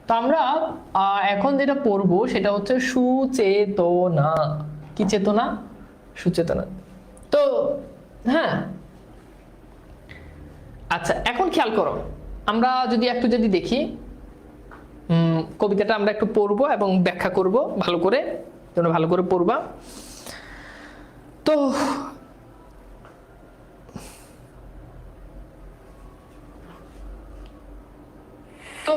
তো আমরা এখন যেটা পড়বো সেটা হচ্ছে সুচেতনা। কি চেতনা? সুচেতনা। তো হ্যাঁ, আচ্ছা এখন খেয়াল করো, আমরা যদি দেখি কবিতাটা আমরা একটু পড়বো এবং ব্যাখ্যা করব ভালো করে, তোমরা ভালো করে পড়বা। তো তো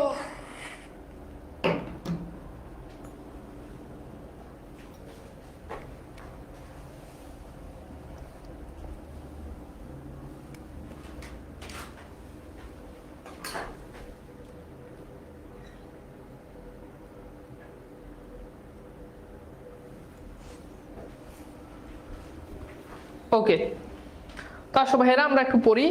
ওকে, তো আসো ভাইয়েরা আমরা একটু পড়ি।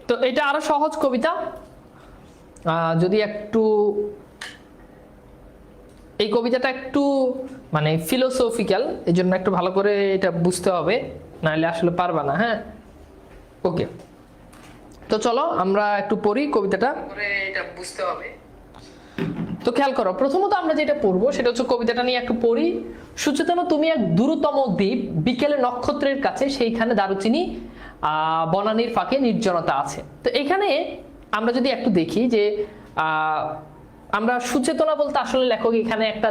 তো এটা আরো সহজ কবিতা, যদি একটু এই কবিতাটা একটু মানে ফিলোসফিক্যাল, এই জন্য একটু ভালো করে এটা বুঝতে হবে, নাহলে আসলে পারবা না। হ্যাঁ, ওকে, তো চলো আমরা একটু পড়ি কবিতাটা, এটা বুঝতে হবে। তো খেয়াল করো, প্রথমত আমরা যেটা পড়বো সেটা হচ্ছে কবিতাটা নিয়ে একটু পড়ি। সুচেতনা তুমি এক দূরতম দ্বীপ, বিকেলে নক্ষত্রের কাছে, সেইখানে দারুচিনি বনানীর ফাঁকে নির্জনতা আছে। তো এখানে আমরা যদি একটু দেখি যে আমরা সুচেতনা বলতে আসলে লেখক এখানে একটা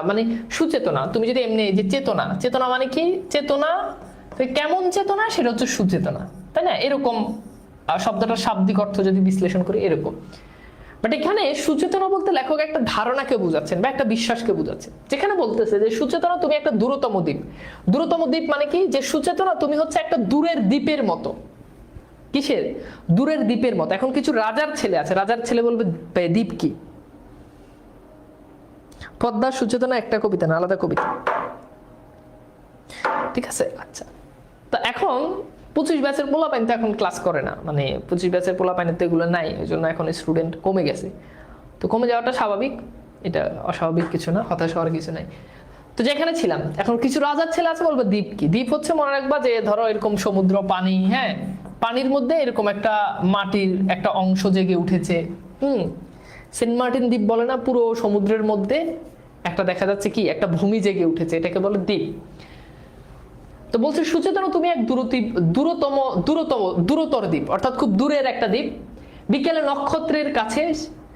মানে সুচেতনা, তুমি যদি এমনি যে চেতনা, চেতনা মানে কি? চেতনা কেমন চেতনা, সেটা হচ্ছে সুচেতনা, তাই না? এরকম শব্দটার শাব্দিক অর্থ যদি বিশ্লেষণ করি এরকম। বাট এখানে সুচেতনা বলতে লেখক একটা ধারণাকে বুঝাচ্ছেন বা একটা বিশ্বাসকে বুঝাচ্ছেন, যেখানে বলতেছে যে সুচেতনা তুমি একটা দূরতম দ্বীপ। দূরতম দ্বীপ মানে কি? যে সুচেতনা তুমি হচ্ছে একটা দূরের দ্বীপের মতো। কিসের? দূরের দ্বীপের মতো। এখন কিছু রাজার ছেলে আছে, রাজার ছেলে বলবে দ্বীপ কি? পদ্মার সুচেতনা একটা কবিতা না, আলাদা কবিতা, ঠিক আছে? আচ্ছা, তা এখন 25 ব্যাচের পোলাপাইন তো এখন ক্লাস করে না, মানে 25 ব্যাচের পোলাপাইনের তো এগুলো নাই, ওই জন্য এখন স্টুডেন্ট কমে গেছে। তো কমে যাওয়াটা স্বাভাবিক, এটা অস্বাভাবিক কিছু না, হতাশ হওয়ার কিছু নাই। তো যেখানে ছিলাম, এখন কিছু রাজার ছেলে আছে বলবে দ্বীপ কি? দ্বীপ হচ্ছে মনে রাখবা যে ধরো এরকম সমুদ্র, পানি, হ্যাঁ, পানির মধ্যে এরকম একটা মাটির একটা অংশ জেগে উঠেছে। সেন্ট মার্টিন দ্বীপ বলে না, পুরো সমুদ্রের মধ্যে একটা দেখা যাচ্ছে কি একটা ভূমি জেগে উঠেছে, এটাকে বলে দ্বীপ। তো বলছে সুচেতনা তুমি এক দূরতর দ্বীপ, অর্থাৎ খুব দূরের একটা দ্বীপ, বিকেলে নক্ষত্রের কাছে,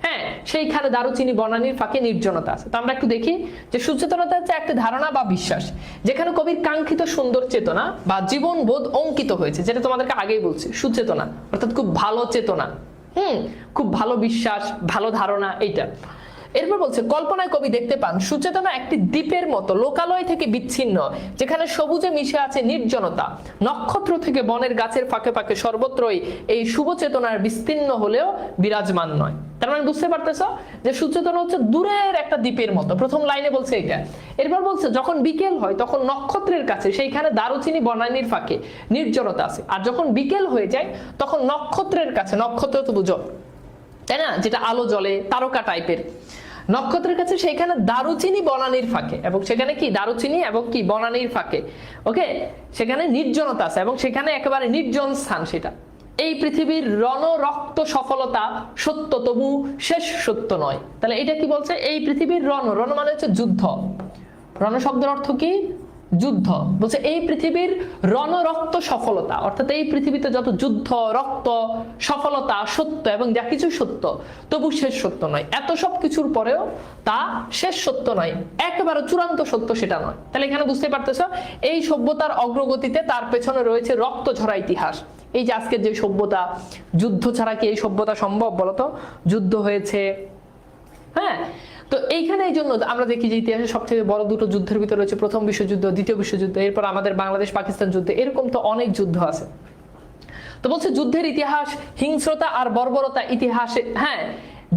হ্যাঁ, সেইখানে দারুচিনি বনানীর ফাঁকে নির্জনতা আছে। তো আমরা একটু দেখি যে সুচেতনতা হচ্ছে একটা ধারণা বা বিশ্বাস, যেখানে কবির কাঙ্ক্ষিত সুন্দর চেতনা বা জীবন বোধ অঙ্কিত হয়েছে, যেটা তোমাদেরকে আগেই বলছি। সুচেতনা অর্থাৎ খুব ভালো চেতনা, খুব ভালো বিশ্বাস, ভালো ধারণা, এইটা। এরপর বলছে কল্পনায় কবি দেখতে পান সুচেতনা একটি দ্বীপের মতো, লোকালয় থেকে বিচ্ছিন্ন, যেখানে সবুজে মিশে আছে নির্জনতা। নক্ষত্র থেকে বনের গাছের ফাঁকে ফাঁকে সর্বত্রই এই শুভ চেতনার বিস্তীর্ণ হলেও বিরাজমান নয়। তার মানে বুঝতে পারতেছ যে সুচেতনা হচ্ছে দূরের একটা দ্বীপের মতো, প্রথম লাইনে বলছে এটা। এরপর বলছে যখন বিকেল হয় তখন নক্ষত্রের কাছে, সেইখানে দারুচিনি বনানীর ফাঁকে নির্জনতা আছে। আর যখন বিকেল হয়ে যায় তখন নক্ষত্রের কাছে, নক্ষত্র তো বুঝো তাই না, যেটা আলো জ্বলে, তারকা টাইপের, নক্ষত্রের কাছে সেইখানে দারুচিনি বনানীর ফাঁকে, এবং সেখানে কি দারুচিনি এবং কি বনানীর ফাঁকে, ওকে, সেখানে নির্জনতা আছে এবং সেখানে একেবারে নির্জন স্থান। সেটা এই পৃথিবীর রণ রক্ত সফলতা সত্য, তবু শেষ সত্য নয়। তাহলে এটা কি বলছে? এই পৃথিবীর রণ, রণ মানে হচ্ছে যুদ্ধ, রণ শব্দের অর্থ কি? যুদ্ধ। বলছে এই পৃথিবীর রণ রক্ত সফলতা, অর্থাৎ এই পৃথিবীতে যত যুদ্ধ, রক্ত, সফলতা, সত্য এবং যা কিছু সত্য, তবু শেষ সত্য নয়। এত সব কিছুর পরেও তা শেষ সত্য নয়, একেবারে চূড়ান্ত সত্য সেটা নয়। তাহলে এখানে বুঝতে পারতেছো এই সভ্যতার অগ্রগতিতে তার পেছনে রয়েছে রক্ত ঝরা ইতিহাস। এই যে আজকের যে সভ্যতা, যুদ্ধ ছাড়া কি এই সভ্যতা সম্ভব বলতো? যুদ্ধ হয়েছে, হ্যাঁ। তো এইখানে এই জন্য আমরা দেখি যে ইতিহাসে সবথেকে বড় দুটো যুদ্ধের ভিতরে রয়েছে প্রথম বিশ্বযুদ্ধ, দ্বিতীয় বিশ্বযুদ্ধ, এরপর আমাদের বাংলাদেশ পাকিস্তান যুদ্ধ, এরকম তো অনেক যুদ্ধ আছে। তো বলছে যুদ্ধের ইতিহাস, হিংস্রতা আর বর্বরতা ইতিহাসে, হ্যাঁ,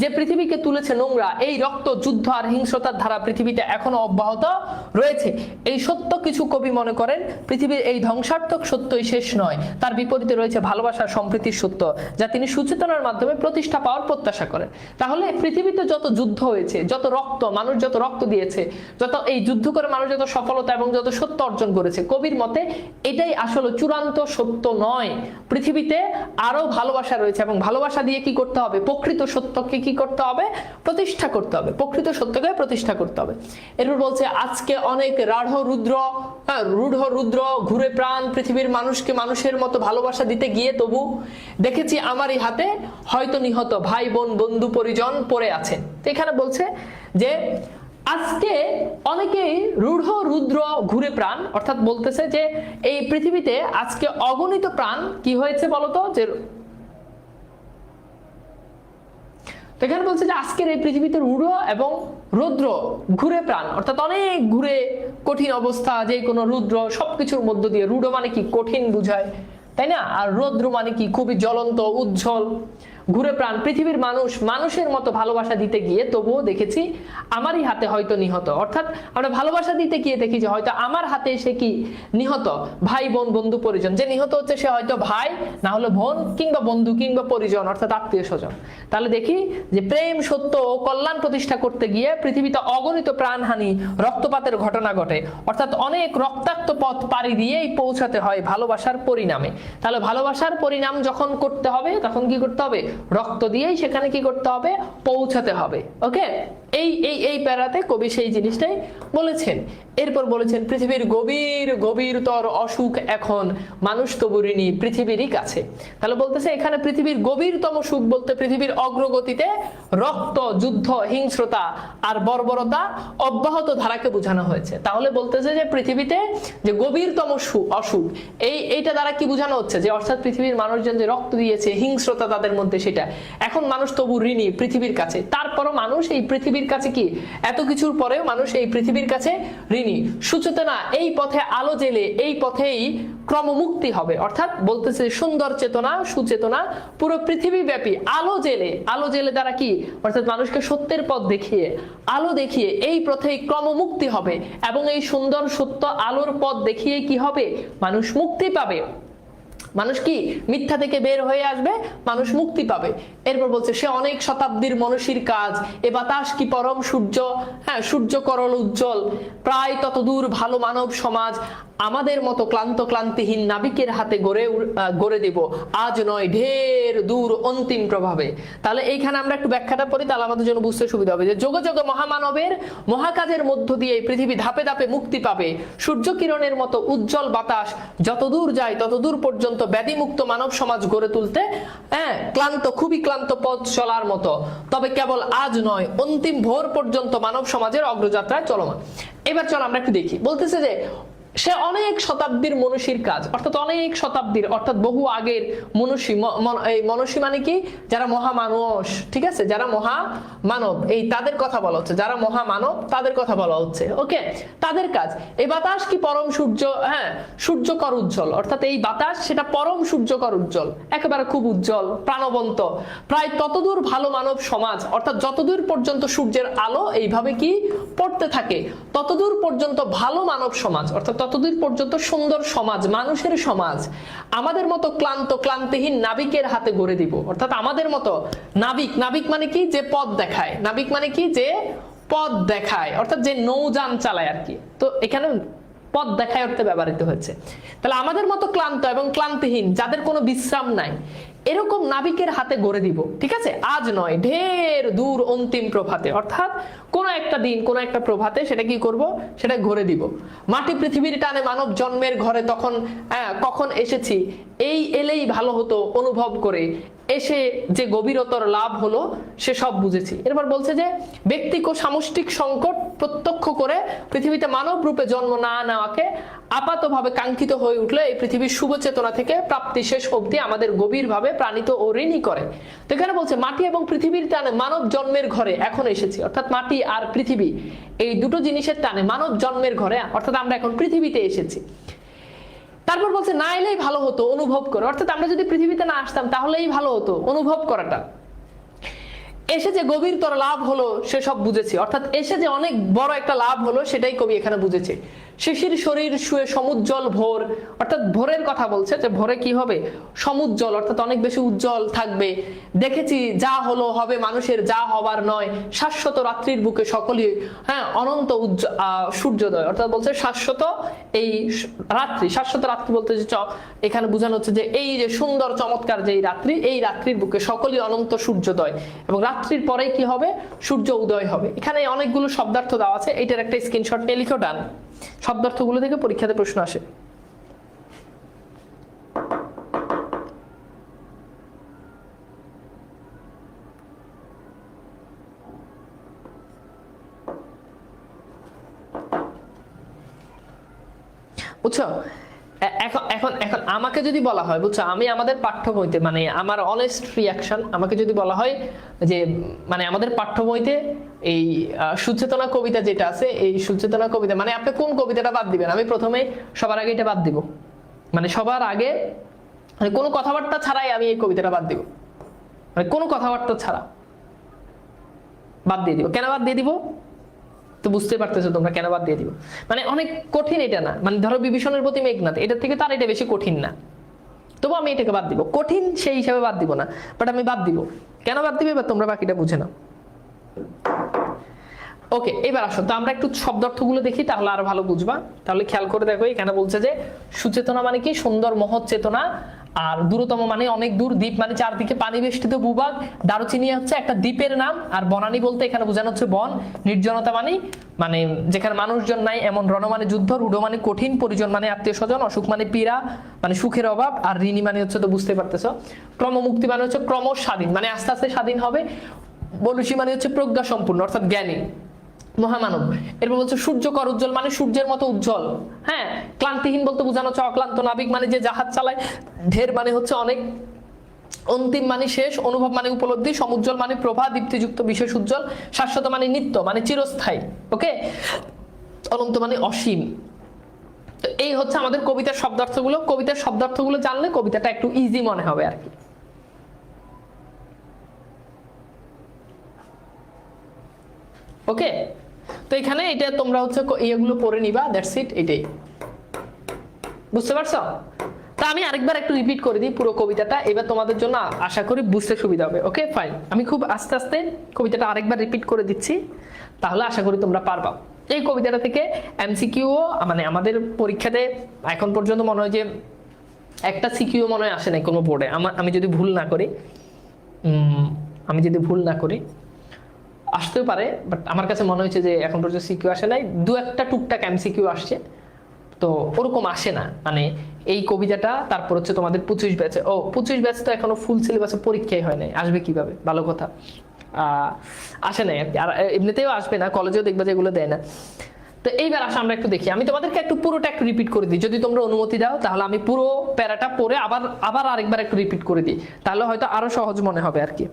যে পৃথিবীকে তুলেছে নোংরা, এই রক্ত, যুদ্ধ আর হিংস্রতার ধারা পৃথিবীতে এখনো অব্যাহত রয়েছে। এই সত্য কিছু কবি মনে করেন পৃথিবীর এই ধ্বংসাত্মক সত্যই শেষ নয়, তার বিপরীতে রয়েছে ভালোবাসার সম্প্রীতির সত্য, যা তিনি সুচেতনার মাধ্যমে প্রতিষ্ঠা পাওয়ার প্রত্যাশা করেন। তাহলে পৃথিবীতে যত যুদ্ধ হয়েছে, যত রক্ত, মানুষ যত রক্ত দিয়েছে, যত এই যুদ্ধ করে মানুষ যত সফলতা এবং যত সত্য অর্জন করেছে, কবির মতে এটাই আসলে চূড়ান্ত সত্য নয়। পৃথিবীতে আরো ভালোবাসা রয়েছে এবং ভালোবাসা দিয়ে কি করতে হবে? প্রকৃত সত্যকে কি করতে হবে? প্রতিষ্ঠা করতে হবে, প্রকৃত সত্যকে প্রতিষ্ঠা করতে হবে। এরপর বলছে আজকে অনেক রূঢ় রুদ্র ঘুরে প্রাণ পৃথিবীর মানুষকে মানুষের মতো ভালোবাসা দিতে গিয়ে তবু দেখেছি আমারই হাতে হয়তো নিহত ভাই বোন বন্ধু পরিজন পড়ে আছেন। তো এখানে বলছে যে আজকে অনেকেই রূঢ় রুদ্র ঘুরে প্রাণ, অর্থাৎ বলতেছে যে এই পৃথিবীতে আজকে অগণিত প্রাণ কি হয়েছে বলতো, যে এখানে বলছে যে আজকের এই পৃথিবীতে রূঢ় এবং রুদ্র ঘুরে প্রাণ, অর্থাৎ অনেক ঘুরে কঠিন অবস্থা, যে কোনো রুদ্র সবকিছুর মধ্য দিয়ে, রূঢ় মানে কি কঠিন বুঝায়, তাই না? আর রৌদ্র মানে কি খুবই জ্বলন্ত উজ্জ্বল। ঘুরে প্রাণ পৃথিবীর মানুষ মানুষের মতো ভালোবাসা দিতে গিয়ে তবুও দেখেছি আমারই হাতে হয়তো নিহত, অর্থাৎ আমরা ভালোবাসা দিতে গিয়ে দেখি যে হয়তো আমার হাতে এসে কি নিহত ভাই বোন বন্ধু পরিজন। যে নিহত হচ্ছে সে হয়তো ভাই, না হলে বোন, কিংবা বন্ধু, কিংবা পরিজন অর্থাৎ আত্মীয় স্বজন। তাহলে দেখি যে প্রেম সত্য ও কল্যাণ প্রতিষ্ঠা করতে গিয়ে পৃথিবীতে অগণিত প্রাণহানি রক্তপাতের ঘটনা ঘটে, অর্থাৎ অনেক রক্তাক্ত পথ পাড়ি দিয়েই পৌঁছাতে হয় ভালোবাসার পরিণামে। তাহলে ভালোবাসার পরিণাম যখন করতে হবে তখন কি করতে হবে? রক্ত দিয়েই সেখানে কি করতে হবে? পৌঁছাতে হবে। ওকে, এই এই এই প্যারাতে কবি সেই জিনিসটাই বলেছেন। এরপর বলেছেন পৃথিবীর গভীর গভীরতর অসুখ এখন মানুষ তবু ঋণী পৃথিবীরই কাছে। তাহলে বলতেছে এখানে পৃথিবীর গভীরতম সুখ বলতে পৃথিবীর অগ্রগতিতে রক্ত, যুদ্ধ, হিংস্রতা আর বর্বরতা অব্যাহত ধারাকে বোঝানো হয়েছে। তাহলে বলতেছে যে পৃথিবীতে যে গভীরতম অসুখ, এইটা দ্বারা কি বোঝানো হচ্ছে? যে অর্থাৎ পৃথিবীর মানুষজন যে রক্ত দিয়েছে, হিংস্রতা তাদের মধ্যে, সেটা এখন মানুষ তবু ঋণী পৃথিবীর কাছে। তারপরও মানুষ এই পৃথিবীর কাছে কি, এত কিছুর পরেও মানুষ এই পৃথিবীর কাছে ঋণী। সুচেতনা এই পথে আলো জেলে এই পথেই ক্রমমুক্তি হবে, অর্থাৎ বলতেছে সুন্দর চেতনা, সুচেতনা পুরো পৃথিবী ব্যাপী আলো জেলে দ্বারা কি, অর্থাৎ মানুষকে সত্যের পথ দেখিয়ে, আলো দেখিয়ে এই পথেই ক্রমমুক্তি হবে এবং এই সুন্দর সত্য আলোর পথ দেখিয়ে কি হবে? মানুষ মুক্তি পাবে। মানুষ কি মিথ্যা থেকে বের হয়ে আসবে, মানুষ মুক্তি পাবে। এরপর বলছে সে অনেক শতাব্দীর মনীষীর কাজ, এ বাতাস কি পরম সূর্য, সূর্য করল উজ্জ্বল, প্রায় তত দূর ভালো মানব সমাজ আমাদের মতো ক্লান্তিহীন নাবিকের হাতে গড়ে দেব আজ নয় ঢের দূর অন্তিম প্রভাবে। তাহলে এইখানে আমরা একটু ব্যাখ্যাটা পড়ি, তাহলে আমাদের জন্য বুঝতে সুবিধা হবে যে যোগ যোগ মহামানবের মহাকাজের মধ্য দিয়ে পৃথিবী ধাপে ধাপে মুক্তি পাবে। সূর্য কিরণের মতো উজ্জ্বল বাতাস যত দূর যায় তত দূর পর্যন্ত ব্যাধিমুক্ত মানব সমাজ গড়ে তুলতে খুবই ক্লান্ত পথ চলার মতো, তবে কেবল আজ নয় অন্তিম ভোর পর্যন্ত মানব সমাজের অগ্রযাত্রায় চলমান। এবার চল আমরা একটু দেখি। বলতেছে যে সে অনেক শতাব্দীর মনীষীর কাজ, অর্থাৎ অনেক শতাব্দীর, অর্থাৎ বহু আগের মনীষী। এই মনীষী মানে কি? যারা মহামানস, ঠিক আছে, যারা মহামানব, এই তাদের কথা বলা হচ্ছে, যারা মহামানব তাদের কথা বলা হচ্ছে। ওকে, তাদের কাজ। এই বাতাস কি পরম সূর্য, সূর্যকর উজ্জ্বল, অর্থাৎ এই বাতাস সেটা পরম সূর্যকর উজ্জ্বল, একেবারে খুব উজ্জ্বল প্রাণবন্ত, প্রায় ততদূর ভালো মানব সমাজ, অর্থাৎ যতদূর পর্যন্ত সূর্যের আলো এইভাবে কি পড়তে থাকে ততদূর পর্যন্ত ভালো মানব সমাজ, অর্থাৎ ততদূর পর্যন্ত সুন্দর সমাজ, মানুষের সমাজ আমাদের মতো ক্লান্তিহীন নাবিকের হাতে গড়ে দিব। অর্থাৎ আমাদের মতো নাবিক মানে কি? যে পথ দেখায়। নাবিক মানে কি? যে পথ দেখায়, অর্থাৎ যে নৌযান চালায় আর কি। তো এখানে পথ দেখায় অর্থে ব্যবহৃত হয়েছে। তাহলে আমাদের মতো ক্লান্ত এবং ক্লান্তিহীন, যাদের কোনো বিশ্রাম নাই, এরকম নাবিকের হাতে গড়ে দিব, ঠিক আছে, আজ নয় ঢের দূর অন্তিম প্রভাতে, অর্থাৎ কোন একটা দিন, কোন একটা প্রভাতে সেটা কি করব? সেটা গড়ে দিব। মাটি পৃথিবীর টানে মানব জন্মের ঘরে তখন কখন এসেছি, এই এলেই ভালো হতো অনুভব করে, এসে যে গভীরতর লাভ হলো সে সব বুঝেছি। এরপর বলছে যে ব্যক্তিক ও সামষ্টিক সংকট প্রত্যক্ষ করে পৃথিবীতে মানব রূপে জন্ম না নেওয়াকে আপাতভাবে কাঙ্ক্ষিত হয়ে উঠলে এই পৃথিবীর শুভ চেতনা থেকে প্রাপ্তি শেষ অবধি আমাদের গভীরভাবে প্রাণিত ও ঋণী করে। তো এখানে বলছে মাটি এবং পৃথিবীর টানে মানব জন্মের ঘরে এখন এসেছি, অর্থাৎ মাটি আর পৃথিবী এই দুটো জিনিসের টানে মানব জন্মের ঘরে, অর্থাৎ আমরা এখন পৃথিবীতে এসেছি। তারপর বলছে না এলেই ভালো হতো অনুভব করে, অর্থাৎ আমরা যদি পৃথিবীতে না আসতাম তাহলেই ভালো হতো অনুভব করাটা। এসে যে গভীরতর লাভ হলো সেসব বুঝেছি, অর্থাৎ এসে যে অনেক বড় একটা লাভ হলো সেটাই কবি এখানে বুঝেছে। শিশির শরীর শুয়ে সমুজ্জ্বল ভোর, অর্থাৎ ভোরের কথা বলছে যে ভোরে কি হবে, সমুজ্জ্বল অর্থাৎ অনেক বেশি উজ্জ্বল থাকবে। দেখেছি যা হলো হবে মানুষের যা হবার নয়, শাশ্বত রাত্রির বুকে সকলেই, হ্যাঁ অনন্ত সূর্যোদয়, অর্থাৎ বলছে শাশ্বত এই রাত্রি, শাশ্বত রাত্রি বলতে যে এখানে বোঝানো হচ্ছে যে এই যে সুন্দর চমৎকার যে রাত্রি, এই রাত্রির বুকে সকলেই অনন্ত সূর্যোদয়, এবং রাত্রির পরে কি হবে, সূর্য উদয় হবে। এখানে অনেকগুলো শব্দার্থ দেওয়া আছে, এটার একটা স্ক্রিনশট নিয়ে লিখো ডান। শব্দার্থগুলো থেকে পরীক্ষাতে প্রশ্ন আসে। বুঝছো, এখন এখন এখন আমাকে যদি বলা হয়, বুঝছো, আমি আমাদের পাঠ্য বইতে, মানে আমার অনেস্ট রিয়াকশন, আমাকে যদি বলা হয় যে মানে আমাদের পাঠ্য বইতে এই সুচেতনা কবিতা যেটা আছে, এই সুচেতনা কবিতা মানে আপনি কোন কবিতাটা বাদ দিবেন, আমি প্রথমে সবার আগে এটা বাদ দিব, মানে সবার আগে মানে কোনো কথাবার্তা ছাড়াই আমি এই কবিতাটা বাদ দিব, মানে কোনো কথাবার্তা ছাড়া বাদ দিয়ে দিব। কেন বাদ দিয়ে দিব তো বুঝতে পারতেছো তোমরা, কেন বাদ দিয়ে দিব, মানে অনেক কঠিন এটা না, মানে ধরো বিভীষণের প্রতি মেঘনাদ, এটার থেকে তার এটা বেশি কঠিন না, তবু আমি এটাকে বাদ দিব, কঠিন সেই হিসাবে বাদ দিব না, বাট আমি বাদ দিব। কেন বাদ দিবে এবার তোমরা বাকিটা বুঝে নাও। ওকে, এবার আসো তো আমরা একটু শব্দার্থগুলো দেখি, তাহলে আরো ভালো বুঝবা। তাহলে খেয়াল করে দেখো, এখানে বলছে যে সুচেতনা মানে কি, সুন্দর মহৎ চেতনা, আর দূরতম মানে অনেক দূর, দ্বীপ মানে চারদিকে পানি বেষ্টিত ভূভাগ, দারুচিনি হচ্ছে একটা দ্বীপের নাম, আর বনানী বলতে এখানে বোঝানো হচ্ছে বন, নির্জনতা মানে মানে যেখানে মানুষজন নাই এমন, রণ মানে যুদ্ধ, রূঢ় মানে কঠিন, পরিজন মানে আত্মীয় স্বজন, অসুখ মানে পীড়া মানে সুখের অভাব, আর ঋণী মানে হচ্ছে তো বুঝতে পারতেছো, ক্রমমুক্তি মানে হচ্ছে ক্রমশ স্বাধীন মানে আস্তে আস্তে স্বাধীন হবে, বলুষী মানে হচ্ছে প্রজ্ঞা সম্পূর্ণ অর্থাৎ জ্ঞানী মহামানব। এরপর বলছে সূর্যকর উজ্জ্বল মানে সূর্যের মতো উজ্জ্বল, হ্যাঁ ক্লান্তিহীন বলতে বোঝানো হচ্ছে অক্লান্ত নাবিক মানে যে জাহাজ চালায়, ঢের মানে হচ্ছে অনেক, অন্তিম মানে শেষ, অনুভব মানে উপলব্ধি, সমুজ্জ্বল মানে প্রভা, দীপ্তিযুক্ত বিশেষ উজ্জ্বল, শাশ্বত মানে নিত্য মানে চিরস্থায়ী, ওকে, অনন্ত মানে অসীম। তো এই হচ্ছে আমাদের কবিতার শব্দার্থগুলো। কবিতার শব্দার্থগুলো জানলে কবিতাটা একটু ইজি মনে হবে আর কি। ওকে, তো এখানে এটা তোমরা হচ্ছে ইয়েগুলো পড়ে নিবা, দ্যাটস ইট, এটাই বুঝতে পারছো। তা আমি আরেকবার একটু রিপিট করে দিই পুরো কবিতাটা, এবার তোমাদের জন্য আশা করি বুঝতে সুবিধা হবে। ওকে ফাইন, আমি খুব আস্তে আস্তে কবিতাটা আরেকবার রিপিট করে দিচ্ছি, তাহলে আশা করি তোমরা পারবা। এই কবিতাটা থেকে এমসিকিউও মানে আমাদের পরীক্ষাতে এখন পর্যন্ত মনে হয় যে একটা সিকিউ মনে হয় আসে নাই কোনো বোর্ডে, আমি যদি ভুল না করি, আসতেও পারে, বাট আমার কাছে মনে হয়েছে যে এখন পর্যন্ত সিকিউ আসে নাই, দু একটা টুকটাক এমসিকিউ আসছে, তো ওরকম আসে না। মানে এই কবিতাটা, তারপর হচ্ছে তোমাদের 25 ব্যাচে, 25 ব্যাচ তো এখনো ফুল সিলেবাসে পরীক্ষাই হয় নাই, আসবে কিভাবে, ভালো কথা, আসে নাই আর কি, আর এমনিতেও আসবে না, কলেজেও দেখবে যে এগুলো দেয় না। তো এইবার আসা আমরা একটু দেখি, আমি তোমাদেরকে একটু পুরোটা একটু রিপিট করে দিই, যদি তোমরা অনুমতি দাও তাহলে আমি পুরো প্যারাটা পড়ে আবার আরেকবার একটু রিপিট করে দিই, তাহলে হয়তো আরো সহজ মনে হবে আর কি।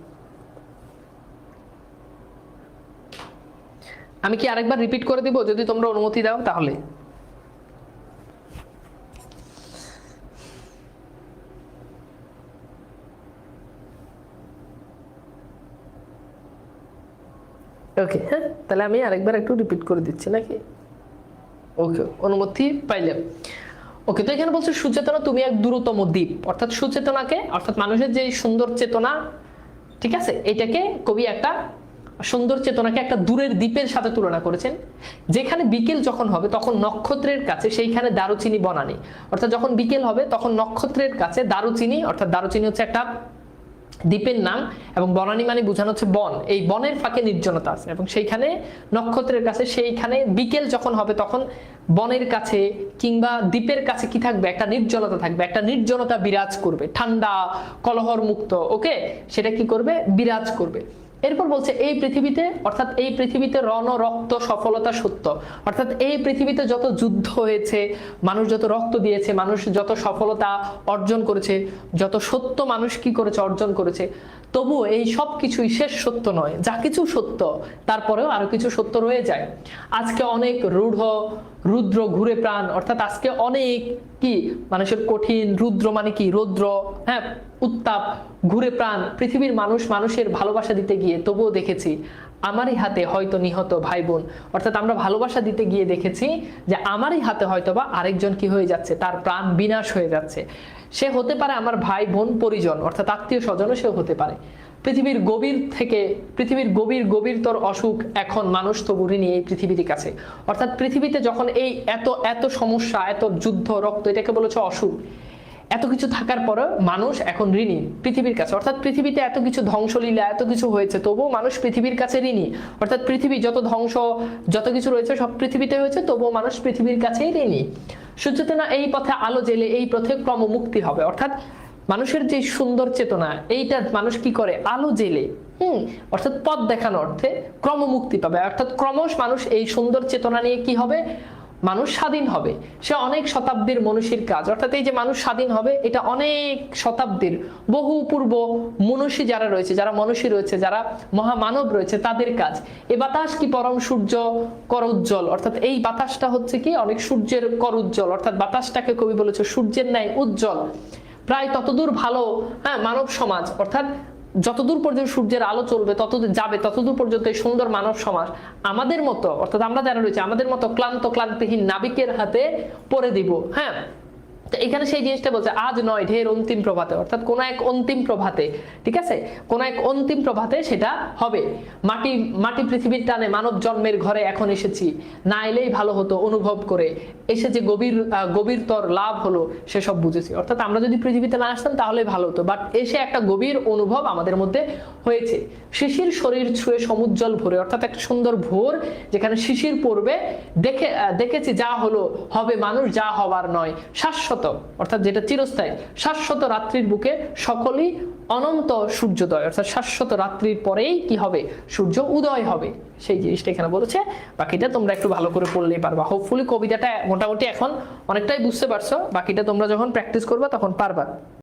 আমি কি আরেকবার রিপিট করে দিব যদি তোমরা অনুমতি দাও তাহলে? ওকে, হ্যাঁ তাহলে আমি আরেকবার একটু রিপিট করে দিচ্ছি নাকি? ওকে, অনুমতি পাইলাম। ওকে, তো এখানে বলছে সুচেতনা তুমি এক দূরতম দ্বীপ, অর্থাৎ সুচেতনাকে, অর্থাৎ মানুষের যে সুন্দর চেতনা, ঠিক আছে, এটাকে কবি একটা সুন্দর চেতনাকে একটা দূরের দ্বীপের সাথে তুলনা করেছেন, যেখানে বিকেল যখন হবে তখন নক্ষত্রের কাছে সেইখানে দারুচিনি বনানী, অর্থাৎ যখন বিকেল হবে তখন নক্ষত্রের কাছে দারুচিনি, অর্থাৎ দারুচিনি হচ্ছে একটা দ্বীপের নাম, এবং বনানী মানে বোঝানো হচ্ছে বন, এই বনের ফাঁকে নির্জনতা আছে, এবং সেইখানে নক্ষত্রের কাছে, সেইখানে বিকেল যখন হবে তখন বনের কাছে কিংবা দ্বীপের কাছে কি থাকবে, একটা নির্জনতা থাকবে, একটা নির্জনতা বিরাজ করবে, ঠান্ডা কলহর মুক্ত, ওকে, সেটা কি করবে, বিরাজ করবে। এরপর বলছে এই পৃথিবীতে, অর্থাৎ এই পৃথিবীতে রণ রক্ত সফলতা সত্য, অর্থাৎ এই পৃথিবীতে যত যুদ্ধ হয়েছে, মানুষ যত রক্ত দিয়েছে, মানুষ যত সফলতা অর্জন করেছে, যত সত্য মানুষ কি করেছে, অর্জন করেছে, তবুও এই সব কিছুই শেষ সত্য নয়, যা কিছু সত্য তারপরেও আরো কিছু সত্য রয়ে যায়। আজকে অনেক রুদ্র ঘুরে প্রাণ, অর্থাৎ আজকে অনেক কি মানুষের কঠিন, রুদ্র মানে কি, রৌদ্র, হ্যাঁ উত্তাপ, ঘুরে প্রাণ, পৃথিবীর মানুষ মানুষের ভালোবাসা দিতে গিয়ে তবুও দেখেছি আমারই হাতে হয়তো নিহত ভাই বোন। অর্থাৎ আমরা ভালোবাসা দিতে গিয়ে দেখেছি যে আমারই হাতে হয়তোবা আরেকজন কি হয়ে যাচ্ছে, তার প্রাণ বিনাশ হয়ে যাচ্ছে। সে হতে পারে আমার ভাই বোন পরিজন, অর্থাৎ আত্মীয় স্বজনও সেও হতে পারে। পৃথিবীর গভীর থেকে, পৃথিবীর গভীরতর অসুখ এখন মানুষ তবু ঋণী এই পৃথিবীর কাছে। অর্থাৎ পৃথিবীতে যখন এই এত এত সমস্যা, এত যুদ্ধ, রক্ত, এটাকে বলেছে অসুখ, এত কিছু থাকার পরে মানুষ এখন ঋণী পৃথিবীর কাছে। অর্থাৎ পৃথিবীতে এত কিছু ধ্বংসলীলা, এত কিছু হয়েছে, তবুও মানুষ পৃথিবীর কাছে ঋণী। অর্থাৎ পৃথিবী যত ধ্বংস, যত কিছু রয়েছে সব পৃথিবীতে হয়েছে, তবুও মানুষ পৃথিবীর কাছেই ঋণী। সুচেতনা এই পথে আলো জেলে এই পথে ক্রমমুক্তি হবে। অর্থাৎ মানুষের যে সুন্দর চেতনা, এইটা মানুষ কি করে, আলো জেলে অর্থাৎ পথ দেখানো অর্থে ক্রমমুক্তি পাবে। অর্থাৎ ক্রমশ মানুষ এই সুন্দর চেতনা নিয়ে কি হবে, মানুষ স্বাধীন হবে। সে অনেক শতাব্দীর মনীষীর কাজ। অর্থাৎ এই যে মানুষ স্বাধীন হবে, এটা অনেক শতাব্দীর বহু পূর্ব মনীষী যারা রয়েছে, যারা মনীষী রয়েছে, যারা মহামানব রয়েছে, তাদের কাজ। এই বাতাস কি পরম সূর্য কর উজ্জ্বল। অর্থাৎ এই বাতাসটা হচ্ছে কি অনেক সূর্যের কর উজ্জ্বল। অর্থাৎ বাতাসটাকে কবি বলেছে সূর্যের ন্যায় উজ্জ্বল। প্রায় ততদূর ভালো মানব সমাজ। অর্থাৎ যতদূর পর্যন্ত সূর্যের আলো চলবে, ততদূর পর্যন্ত এই সুন্দর মানব সমাজ আমাদের মতো, অর্থাৎ আমরা যারা রয়েছে আমাদের মতো ক্লান্তিহীন নাবিকের হাতে পড়ে দিব। তো এখানে সেই জিনিসটা বলছে আজ নয় ঢের অন্তিম প্রভাতে। অর্থাৎ কোন এক অন্তিম প্রভাতে, ঠিক আছে, কোন এক অন্তিম প্রভাতে সেটা হবে। মাটি পৃথিবীর টানে মানব জন্মের ঘরে এখন এসেছি, না এলেই ভালো হতো অনুভব করে, এসে যে গভীরতর লাভ হলো সেসব বুঝেছি। অর্থাৎ আমরা যদি পৃথিবীতে না আসতাম তাহলে ভালো হতো, বাট এসে একটা গভীর অনুভব আমাদের মধ্যে হয়েছে। শিশির শরীর ছুঁয়ে সমুজ্জ্বল ভোরে। অর্থাৎ একটা সুন্দর ভোর যেখানে শিশির পড়বে, দেখেছি যা হলো হবে মানুষ, যা হবার নয় শাশ্বত, অর্থাৎ যেটা চিরস্থায়ী। শাশ্বত রাত্রির বুকে সকলেই অনন্ত সূর্যোদয়। অর্থাৎ শাশ্বত রাত্রির পরেই কি হবে, সূর্য উদয় হবে। সেই জিনিসটা এখানে বলেছে। বাকিটা তোমরা একটু ভালো করে পড়লেই পারবা। হোপফুলি কবিতাটা মোটামুটি এখন অনেকটাই বুঝতে পারছো। বাকিটা তোমরা যখন প্র্যাকটিস করবা তখন পারবা।